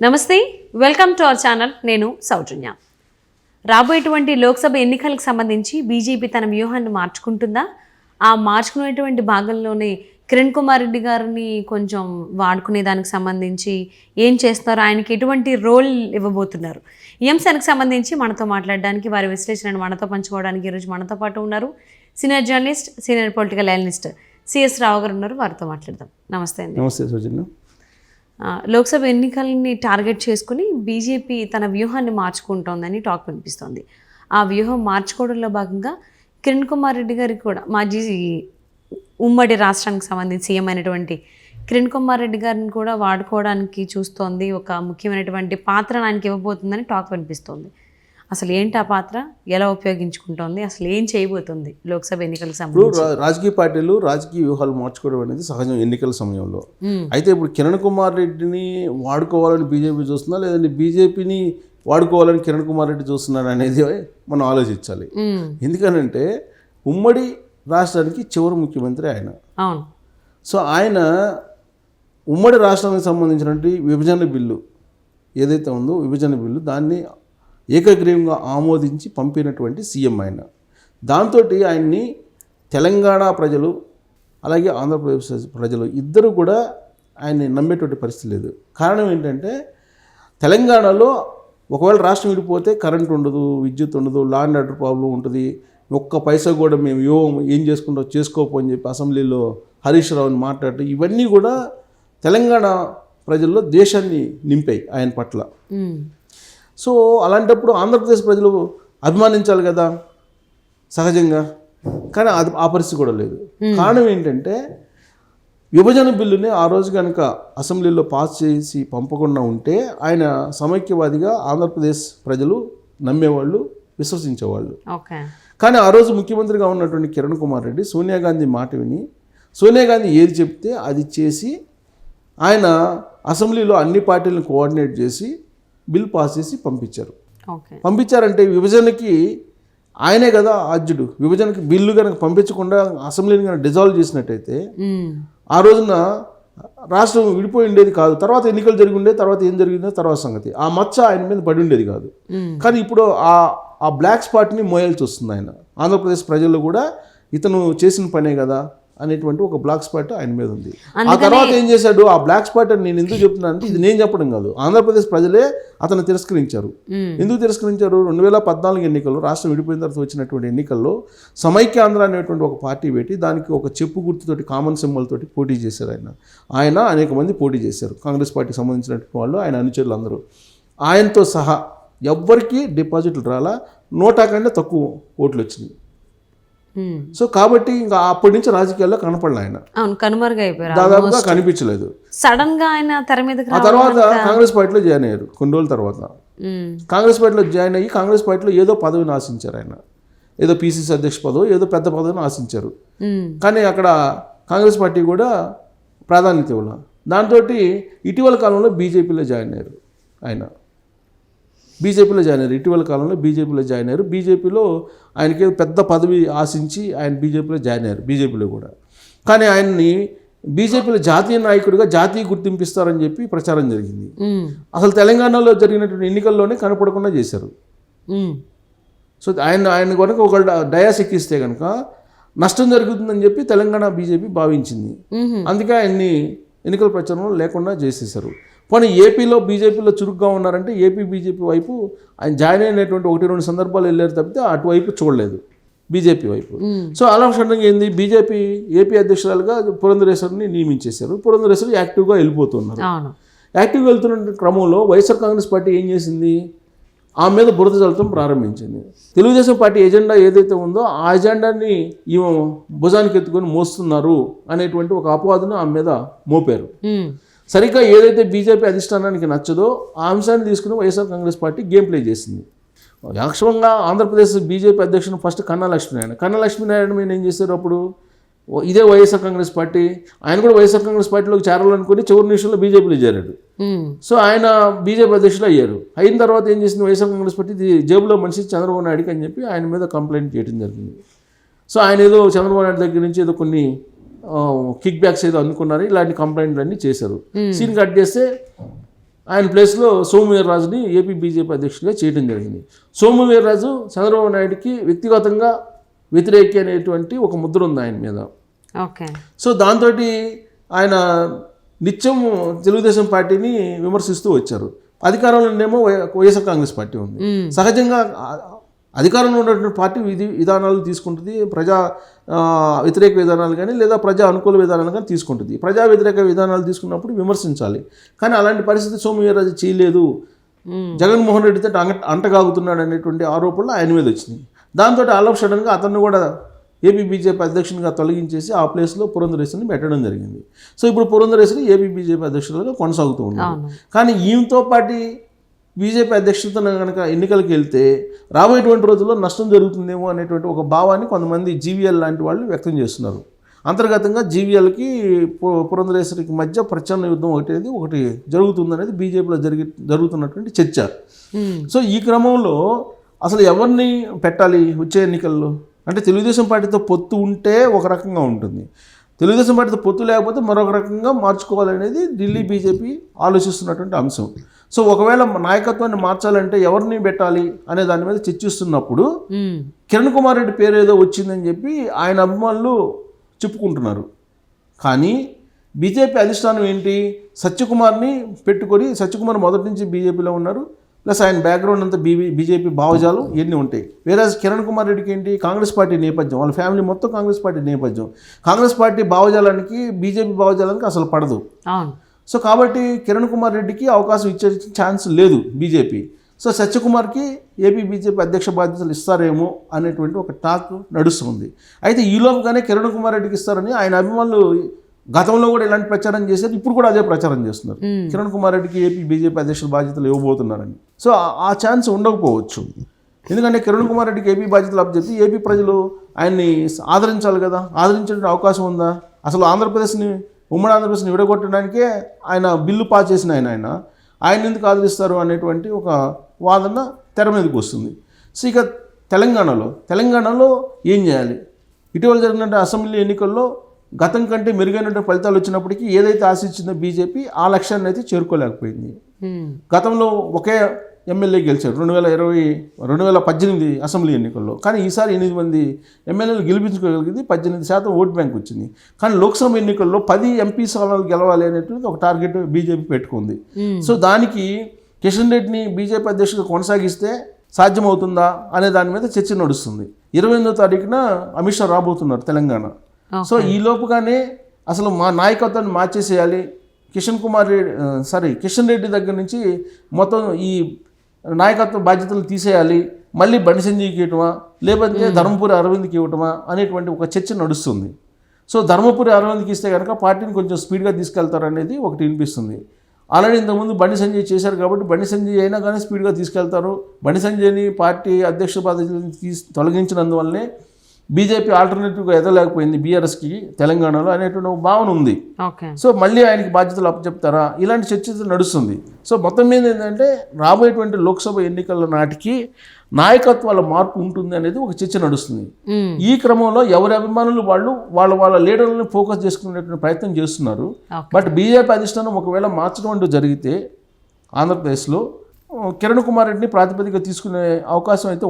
నమస్తే, welcome to our channel. నేను సౌజన్య. రాబోయేటువంటి లోక్సభ ఎన్నికలకు సంబంధించి బీజేపీ తన వ్యూహాన్ని మార్చుకుంటుందా? ఆ మార్చుకునేటువంటి భాగంలోనే కిరణ్ కుమార్ రెడ్డి గారిని కొంచెం వాడుకునే దానికి సంబంధించి ఏం చేస్తారో, ఆయనకి ఎటువంటి రోల్ ఇవ్వబోతున్నారు, ఈ అంశానికి సంబంధించి మనతో మాట్లాడడానికి, వారి విశ్లేషణను మనతో పంచుకోవడానికి ఈరోజు మనతో పాటు ఉన్నారు senior journalist, senior political analyst CS Rao garu ఉన్నారు. వారితో మాట్లాడదాం. నమస్తే అండి. నమస్తే సౌజన్య. లోక్సభ ఎన్నికల్ని టార్గెట్ చేసుకుని బీజేపీ తన వ్యూహాన్ని మార్చుకుంటోందని టాక్ వినిపిస్తోంది. ఆ వ్యూహం మార్చుకోవడంలో భాగంగా కిరణ్ కుమార్ రెడ్డి గారికి కూడా, మాజీ ఉమ్మడి రాష్ట్రానికి సంబంధించి సీఎం అయినటువంటి కిరణ్ కుమార్ రెడ్డి గారిని కూడా వాడుకోవడానికి చూస్తోంది. ఒక ముఖ్యమైనటువంటి పాత్రను ఆయనకి ఇవ్వబోతుందని టాక్ వినిపిస్తోంది. అసలు ఏంటి ఆ పాత్ర, ఎలా ఉపయోగించుకుంటోంది, అసలు ఏం చేయబోతుంది లోక్సభ ఎన్నికలకు సంబంధించి? రాజకీయ పార్టీలు రాజకీయ వ్యూహాలు మార్చుకోవడం అనేది సహజం ఎన్నికల సమయంలో. అయితే ఇప్పుడు కిరణ్ కుమార్ రెడ్డిని వాడుకోవాలని బీజేపీ చూస్తుందా, లేదంటే బీజేపీని వాడుకోవాలని కిరణ్ కుమార్ రెడ్డి చూస్తున్నాడు అనేది మనం ఆలోచించాలి. ఎందుకనంటే ఉమ్మడి రాష్ట్రానికి చివరి ముఖ్యమంత్రి ఆయన. అవును. సో ఆయన ఉమ్మడి రాష్ట్రానికి సంబంధించినటువంటి విభజన బిల్లు ఏదైతే ఉందో, విభజన బిల్లు దాన్ని ఏకగ్రీవంగా ఆమోదించి పంపినటువంటి సీఎం ఆయన. దాంతో ఆయన్ని తెలంగాణ ప్రజలు అలాగే ఆంధ్రప్రదేశ్ ప్రజలు ఇద్దరు కూడా ఆయన్ని నమ్మేటువంటి పరిస్థితి లేదు. కారణం ఏంటంటే తెలంగాణలో ఒకవేళ రాష్ట్రం విడిపోతే కరెంట్ ఉండదు, విద్యుత్ ఉండదు, లా అండ్ ఆర్డర్ ప్రాబ్లం ఉంటుంది, ఒక్క పైసా కూడా మేము ఏం చేసుకుంటాం చేసుకోపో అని చెప్పి అసెంబ్లీలో హరీష్ రావుని మాట్లాడటం, ఇవన్నీ కూడా తెలంగాణ ప్రజల్లో దేశాన్ని నింపాయి ఆయన పట్ల. సో అలాంటప్పుడు ఆంధ్రప్రదేశ్ ప్రజలు అభిమానించాలి కదా సహజంగా, కానీ అది ఆ పరిస్థితి కూడా లేదు. కారణం ఏంటంటే విభజన బిల్లుని ఆ రోజు కనుక అసెంబ్లీలో పాస్ చేసి పంపకుండా ఉంటే ఆయన సమైక్యవాదిగా ఆంధ్రప్రదేశ్ ప్రజలు నమ్మేవాళ్ళు, విశ్వసించేవాళ్ళు. కానీ ఆ రోజు ముఖ్యమంత్రిగా ఉన్నటువంటి కిరణ్ కుమార్ రెడ్డి సోనియా గాంధీ మాట విని, సోనియా గాంధీ ఏది చెప్తే అది చేసి ఆయన అసెంబ్లీలో అన్ని పార్టీలను కోఆర్డినేట్ చేసి బిల్ పాస్ చేసి పంపించారు. పంపించారంటే విభజనకి ఆయనే కదా ఆద్యుడు. విభజనకి బిల్లు కనుక పంపించకుండా అసెంబ్లీని కనుక డిజాల్వ్ చేసినట్టయితే ఆ రోజున రాష్ట్రం విడిపోయి ఉండేది కాదు. తర్వాత ఎన్నికలు జరిగి ఉండేది, తర్వాత ఏం జరిగిందో తర్వాత సంగతి. ఆ మచ్చ ఆయన మీద పడి ఉండేది కాదు. కానీ ఇప్పుడు ఆ బ్లాక్ స్పాట్ని మోయాల్సి వస్తుంది ఆయన. ఆంధ్రప్రదేశ్ ప్రజల్లో కూడా ఇతను చేసిన పనే కదా అనేటువంటి ఒక బ్లాక్ స్పాట్ ఆయన మీద ఉంది. ఆ తర్వాత ఏం చేశాడు, ఆ బ్లాక్ స్పాట్ అని నేను ఎందుకు చెప్తున్నాను అంటే, ఇది నేను చెప్పడం కాదు, ఆంధ్రప్రదేశ్ ప్రజలే అతను తిరస్కరించారు. ఎందుకు తిరస్కరించారు? 2014 ఎన్నికల్లో, రాష్ట్రం విడిపోయిన తర్వాత వచ్చినటువంటి ఎన్నికల్లో సమైక్య ఆంధ్ర అనేటువంటి ఒక పార్టీ పెట్టి దానికి ఒక చెప్పు గుర్తుతోటి, కామన్ సింబల్ తోటి పోటీ చేశారు ఆయన అనేక మంది పోటీ చేశారు. కాంగ్రెస్ పార్టీకి సంబంధించినటువంటి వాళ్ళు, ఆయన అనుచరులు అందరూ. ఆయనతో సహా ఎవ్వరికీ డిపాజిట్లు రాలా, 100 కంటే తక్కువ ఓట్లు వచ్చినాయి. సో కాబట్టి ఇంకా అప్పటి నుంచి రాజకీయాల్లో కనపడలే ఆయన, దాదాపుగా కనిపించలేదు. సడన్ గా ఆయన తెర మీద. ఆ తర్వాత కాంగ్రెస్ పార్టీలో జాయిన్ అయ్యారు. కొన్ని రోజుల తర్వాత కాంగ్రెస్ పార్టీలో జాయిన్ అయ్యి కాంగ్రెస్ పార్టీలో ఏదో పదవిని ఆశించారు ఆయన, ఏదో పిసిసి అధ్యక్ష పదవి, ఏదో పెద్ద పదవిని ఆశించారు. కానీ అక్కడ కాంగ్రెస్ పార్టీ కూడా ప్రాధాన్యత ఇవ్వాలి. దాంతో ఇటీవల కాలంలో బీజేపీలో జాయిన్ అయ్యారు ఆయన. ఇటీవల కాలంలో బీజేపీలో జాయిన్ అయ్యారు. బీజేపీలో ఆయనకి పెద్ద పదవి ఆశించి ఆయన బీజేపీలో జాయిన్ అయ్యారు. బీజేపీలో కూడా. కానీ ఆయన్ని బీజేపీలో జాతీయ నాయకుడిగా జాతీయ గుర్తింపిస్తారని చెప్పి ప్రచారం జరిగింది. అసలు తెలంగాణలో జరిగినటువంటి ఎన్నికల్లోనే కనపడకుండా చేశారు. సో ఆయన కనుక ఒక డయాస్ ఎక్కిస్తే కనుక నష్టం జరుగుతుందని చెప్పి తెలంగాణ బీజేపీ భావించింది. అందుకే ఆయన్ని ఎన్నికల ప్రచారంలో లేకుండా చేసేశారు. పోనీ ఏపీలో బీజేపీలో చురుగ్గా ఉన్నారంటే ఏపీ బీజేపీ వైపు ఆయన జాయిన్ అయినటువంటి 1-2 సందర్భాలు వెళ్ళారు తప్పితే అటువైపు చూడలేదు బీజేపీ వైపు. సో అలా క్షణంగా ఏంది, బీజేపీ ఏపీ అధ్యక్షురాలుగా పురంధరేశ్వరిని నియమించేశారు. పురంధరేశ్వరి యాక్టివ్గా వెళ్ళిపోతున్నారు. యాక్టివ్గా వెళ్తున్న క్రమంలో వైఎస్ఆర్ కాంగ్రెస్ పార్టీ ఏం చేసింది, ఆమె మీద బురద చల్లటం ప్రారంభించింది. తెలుగుదేశం పార్టీ ఎజెండా ఏదైతే ఉందో ఆ ఎజెండాని ఈమె భుజానికి ఎత్తుకొని మోస్తున్నారు అనేటువంటి ఒక అపవాదును ఆమె మీద మోపారు. సరిగ్గా ఏదైతే బీజేపీ అధిష్టానానికి నచ్చదో ఆ అంశాన్ని తీసుకుని YSR Congress party game play చేసింది. యాక్చువల్గా ఆంధ్రప్రదేశ్ బీజేపీ అధ్యక్షుడు ఫస్ట్ కన్నా లక్ష్మీనారాయణ మీద ఏం చేశారు, అప్పుడు ఇదే వైఎస్ఆర్ కాంగ్రెస్ పార్టీ, ఆయన కూడా వైఎస్ఆర్ కాంగ్రెస్ పార్టీలోకి చేరాలనుకుని చివరి నిమిషంలో బీజేపీలో చేరాడు. సో ఆయన బీజేపీ అధ్యక్షుడు అయ్యారు. అయిన తర్వాత ఏం చేసింది వైఎస్ఆర్ కాంగ్రెస్ పార్టీ, జేబులో మనిషి చంద్రబాబు నాయుడుకి అని చెప్పి ఆయన మీద కంప్లైంట్ చేయడం జరిగింది. సో ఆయన ఏదో చంద్రబాబు నాయుడు దగ్గర నుంచి ఏదో కొన్ని కిక్ బ్యాక్స్ ఏదో అనుకున్నారు, ఇలాంటి కంప్లైంట్లు అన్నీ చేశారు. సీన్ కట్ చేస్తే ఆయన ప్లేస్లో సోము వీర్రాజుని ఏపీ బీజేపీ అధ్యక్షుడిగా చేయడం జరిగింది. సోము వీర్రాజు చంద్రబాబు నాయుడుకి వ్యక్తిగతంగా వ్యతిరేకి అనేటువంటి ఒక ముద్ర ఉంది ఆయన మీద. ఓకే. సో దాంతో ఆయన నిత్యం తెలుగుదేశం పార్టీని విమర్శిస్తూ వచ్చారు. అధికారంలోనేమో వైఎస్ఆర్ కాంగ్రెస్ పార్టీ ఉంది. సహజంగా అధికారంలో ఉన్నటువంటి పార్టీ విధానాలు తీసుకుంటుంది, ప్రజా వ్యతిరేక విధానాలు కానీ లేదా ప్రజా అనుకూల విధానాలు కానీ తీసుకుంటుంది. ప్రజా వ్యతిరేక విధానాలు తీసుకున్నప్పుడు విమర్శించాలి. కానీ అలాంటి పరిస్థితి సోము వీర్రాజు చేయలేదు. జగన్మోహన్ రెడ్డితో అంటగాగుతున్నాడు అనేటువంటి ఆరోపణలు ఆయన మీద వచ్చినాయి. దాంతో ఆల్ ఆఫ్ సడన్గా అతన్ని కూడా ఏపీ బీజేపీ అధ్యక్షునిగా తొలగించేసి ఆ ప్లేస్లో పురంధరేశ్వరిని పెట్టడం జరిగింది. సో ఇప్పుడు పురంధరేశ్వరి ఏపీ బీజేపీ అధ్యక్షులుగా కొనసాగుతూ ఉన్నారు. కానీ ఈమెతో పాటు బీజేపీ అధ్యక్షతను కనుక ఎన్నికలకు వెళ్తే రాబోయేటువంటి రోజుల్లో నష్టం జరుగుతుందేమో అనేటువంటి ఒక భావాన్ని కొంతమంది జీవీఎల్ లాంటి వాళ్ళు వ్యక్తం చేస్తున్నారు. అంతర్గతంగా జీవీఎల్కి పురంధరేశ్వరికి మధ్య ప్రచ్ఛన్న యుద్ధం ఒకటి జరుగుతుందనేది బీజేపీలో జరుగుతున్నటువంటి చర్చ. సో ఈ క్రమంలో అసలు ఎవరిని పెట్టాలి వచ్చే ఎన్నికల్లో అంటే తెలుగుదేశం పార్టీతో పొత్తు ఉంటే ఒక రకంగా ఉంటుంది, తెలుగుదేశం పార్టీతో పొత్తు లేకపోతే మరొక రకంగా మార్చుకోవాలనేది ఢిల్లీ బీజేపీ ఆలోచిస్తున్నటువంటి అంశం. సో ఒకవేళ నాయకత్వాన్ని మార్చాలంటే ఎవరిని పెట్టాలి అనే దాని మీద చర్చిస్తున్నప్పుడు కిరణ్ కుమార్ రెడ్డి పేరు ఏదో వచ్చిందని చెప్పి ఆయన అభిమానులు చెప్పుకుంటున్నారు. కానీ బీజేపీ అధిష్టానం ఏంటి, సత్యకుమార్ని పెట్టుకొని, సత్యకుమార్ మొదటి నుంచి బీజేపీలో ఉన్నారు, ప్లస్ ఆయన బ్యాక్గ్రౌండ్ అంతా బీజేపీ భావజాలు ఎన్ని ఉంటాయి. వేరే కిరణ్ కుమార్ రెడ్డికి ఏంటి కాంగ్రెస్ పార్టీ నేపథ్యం, వాళ్ళ ఫ్యామిలీ మొత్తం కాంగ్రెస్ పార్టీ నేపథ్యం. కాంగ్రెస్ పార్టీ భావజాలానికి బీజేపీ భావజాలానికి అసలు పడదు. సో కాబట్టి కిరణ్ కుమార్ రెడ్డికి అవకాశం ఇచ్చే ఛాన్స్ లేదు బీజేపీ. సో సత్యకుమార్కి ఏపీ బీజేపీ అధ్యక్ష బాధ్యతలు ఇస్తారేమో అనేటువంటి ఒక టాక్ నడుస్తుంది. అయితే ఈలోపుగానే కిరణ్ కుమార్ రెడ్డికి ఇస్తారని ఆయన అభిమానులు గతంలో కూడా ఇలాంటి ప్రచారం చేశారు, ఇప్పుడు కూడా అదే ప్రచారం చేస్తున్నారు. కిరణ్ కుమార్ రెడ్డికి ఏపీ బీజేపీ అధ్యక్షుల బాధ్యతలు ఇవ్వబోతున్నారని. సో ఆ ఛాన్స్ ఉండకపోవచ్చు. ఎందుకంటే కిరణ్ కుమార్ రెడ్డికి ఏపీ బాధ్యతలు అప్పచెప్తే ఏపీ ప్రజలు ఆయన్ని ఆదరించాలి కదా, ఆదరించే అవకాశం ఉందా? అసలు ఉమ్మడి ఆంధ్రప్రదేశ్ని విడగొట్టడానికే ఆయన బిల్లు పాస్ చేసిన ఆయన ఎందుకు ఆదరిస్తారు అనేటువంటి ఒక వాదన తెర మీదకి వస్తుంది. సో ఇక తెలంగాణలో ఏం చేయాలి? ఇటీవల జరిగిన అసెంబ్లీ ఎన్నికల్లో గతం కంటే మెరుగైన ఫలితాలు వచ్చినప్పటికీ ఏదైతే ఆశించిందో బీజేపీ ఆ లక్ష్యాన్ని అయితే చేరుకోలేకపోయింది. గతంలో ఒకే ఎమ్మెల్యే గెలిచారు 2018 అసెంబ్లీ ఎన్నికల్లో. కానీ ఈసారి 8 మంది ఎమ్మెల్యేలు గెలిపించుకోగలిగింది, 18% ఓట్ బ్యాంక్ వచ్చింది. కానీ లోక్సభ ఎన్నికల్లో 10 ఎంపీ స్థానాలు గెలవాలి అనేటువంటి ఒక టార్గెట్ బీజేపీ పెట్టుకుంది. సో దానికి కిషన్ రెడ్డిని బీజేపీ అధ్యక్షుడిగా కొనసాగిస్తే సాధ్యమవుతుందా అనే దాని మీద చర్చ నడుస్తుంది. 28వ తారీఖున అమిత్ షా రాబోతున్నారు తెలంగాణ. సో ఈ లోపుగానే అసలు మా నాయకత్వాన్ని మార్చేసేయాలి, కిషన్ రెడ్డి దగ్గర నుంచి మొత్తం ఈ నాయకత్వ బాధ్యతలు తీసేయాలి, మళ్ళీ బండి సంజయ్కి ఇవ్వటమా లేకపోతే ధర్మపురి అరవింద్కి ఇవ్వటమా అనేటువంటి ఒక చర్చ నడుస్తుంది. సో ధర్మపురి అరవింద్కి ఇస్తే కనుక పార్టీని కొంచెం స్పీడ్గా తీసుకెళ్తారు అనేది ఒకటి వినిపిస్తుంది. ఆల్రెడీ ఇంతకుముందు బండి సంజయ్ చేశారు కాబట్టి బండి సంజయ్ అయినా కానీ స్పీడ్గా తీసుకెళ్తారు. బండి సంజయ్ని పార్టీ అధ్యక్ష బాధ్యతలను తొలగించినందువల్లనే బీజేపీ ఆల్టర్నేటివ్గా ఎదలేకపోయింది బీఆర్ఎస్కి తెలంగాణలో అనేటువంటి ఒక భావన ఉంది. సో మళ్ళీ ఆయనకి బాధ్యతలు అప్పచెప్తారా, ఇలాంటి చర్చ నడుస్తుంది. సో మొత్తం మీద ఏంటంటే రాబోయేటువంటి లోక్సభ ఎన్నికల నాటికి నాయకత్వాల మార్పు ఉంటుంది అనేది ఒక చర్చ నడుస్తుంది. ఈ క్రమంలో ఎవరి అభిమానులు వాళ్ళ లీడర్లను ఫోకస్ చేసుకునేటువంటి ప్రయత్నం చేస్తున్నారు. బట్ బీజేపీ అధిష్టానం ఒకవేళ మార్చడం అంటూ జరిగితే ఆంధ్రప్రదేశ్లో కిరణ్ కుమార్ రెడ్డిని ప్రాతిపదిక తీసుకునే అవకాశం అయితే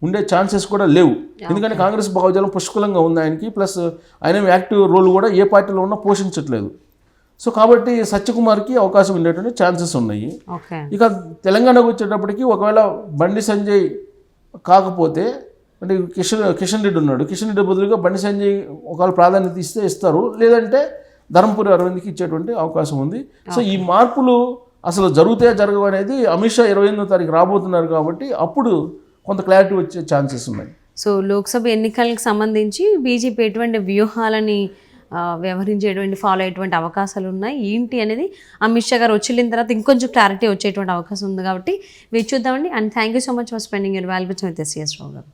ఉండే ఛాన్సెస్ కూడా లేవు. ఎందుకంటే కాంగ్రెస్ భావజాలం పుష్కలంగా ఉంది ఆయనకి, ప్లస్ ఆయన యాక్టివ్ రోల్ కూడా ఏ పార్టీలో ఉన్నా పోషించట్లేదు. సో కాబట్టి సత్యకుమార్కి అవకాశం ఉండేటువంటి ఛాన్సెస్ ఉన్నాయి. ఇక తెలంగాణకు వచ్చేటప్పటికి ఒకవేళ బండి సంజయ్ కాకపోతే అంటే కిషన్ రెడ్డి ఉన్నాడు, కిషన్ రెడ్డి బదులుగా బండి సంజయ్ ఒకవేళ ప్రాధాన్యత ఇస్తారు, లేదంటే ధర్మపురి అరవింద్కి ఇచ్చేటువంటి అవకాశం ఉంది. సో ఈ మార్పులు అసలు జరగవు అనేది అమిత్ షా 28వ తారీఖు రాబోతున్నారు కాబట్టి అప్పుడు కొంత క్లారిటీ వచ్చే ఛాన్సెస్ ఉన్నాయి. సో లోక్సభ ఎన్నికలకు సంబంధించి బీజేపీ ఎటువంటి వ్యూహాలని వ్యవహరించేటువంటి ఫాలో అయ్యేటువంటి అవకాశాలు ఉన్నాయి ఏంటి అనేది అమిత్ షా గారు వచ్చిన తర్వాత ఇంకొంచెం క్లారిటీ వచ్చేటువంటి అవకాశం ఉంది కాబట్టి వేచి చూద్దామండి. And thank you so much for spending your valuable time with SS Rao గారు.